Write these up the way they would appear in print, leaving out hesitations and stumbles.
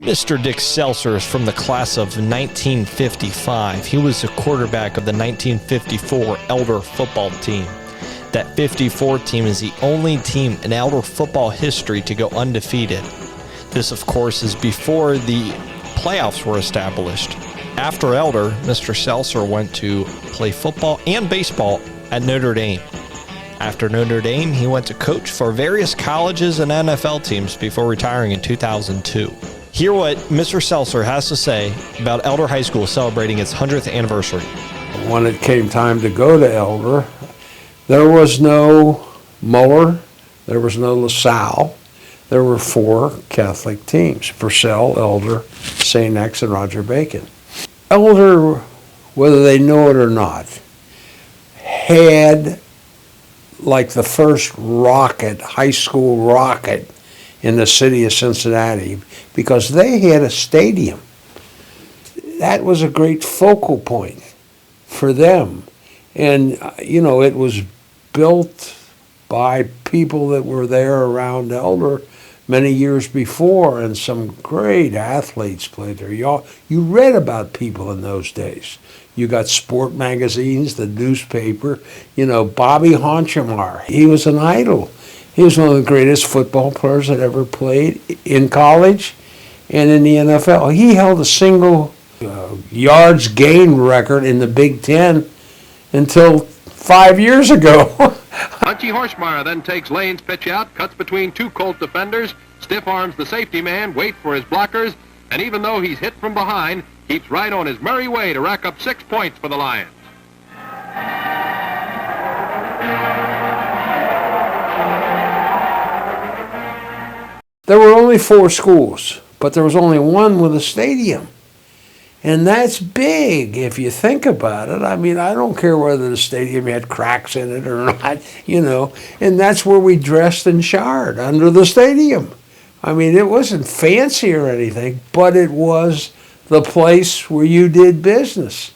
Mr. Dick Selcer is from the class of 1955. He was the quarterback of the 1954 Elder football team. That 54 team is the only team in Elder football history to go undefeated. This, of course, is before the playoffs were established. After Elder, Mr. Selcer went to play football and baseball at Notre Dame. After Notre Dame, he went to coach for various colleges and NFL teams before retiring in 2002. Hear what Mr. Selcer has to say about Elder High School celebrating its 100th anniversary. When it came time to go to Elder, there was no Moeller, there was no LaSalle. There were 4 Catholic teams: Purcell, Elder, St. X, and Roger Bacon. Elder, whether they know it or not, had like the first rocket, high school rocket in the city of Cincinnati, because they had a stadium. That was a great focal point for them. And, you know, it was built by people that were there around Elder many years before, and some great athletes played there. You read about people in those days. You got sport magazines, the newspaper. You know, Bobby Honchamar, he was an idol. He was one of the greatest football players that ever played in college and in the NFL. He held a single yards gain record in the Big Ten until 5 years ago. Bunchy Horsemeyer then takes Lane's pitch out, cuts between 2 Colt defenders, stiff arms the safety man, waits for his blockers, and even though he's hit from behind, keeps right on his merry way to rack up 6 points for the Lions. There were only 4 schools, but there was only one with a stadium. And that's big if you think about it. I mean, I don't care whether the stadium had cracks in it or not, you know. And that's where we dressed and showered, under the stadium. I mean, it wasn't fancy or anything, but it was the place where you did business.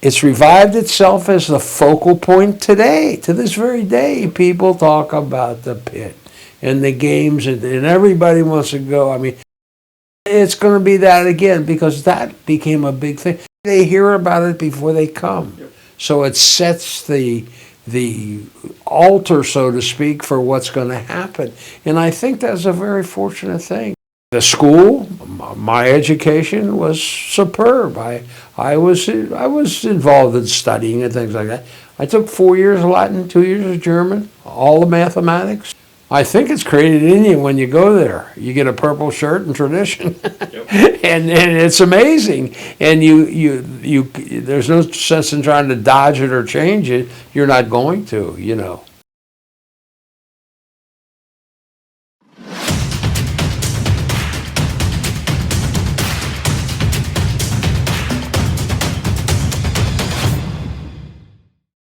It's revived itself as the focal point today. To this very day, people talk about the pit and the games, and everybody wants to go. I mean, it's going to be that again, because that became a big thing. They hear about it before they come. Yep. So it sets the altar, so to speak, for what's going to happen. And I think that's a very fortunate thing. The school, my education was superb. I was involved in studying and things like that. I took 4 years of Latin, 2 years of German, all the mathematics. I think it's created in you when you go there. You get a purple shirt and tradition, yep. and it's amazing. And you there's no sense in trying to dodge it or change it. You're not going to, you know.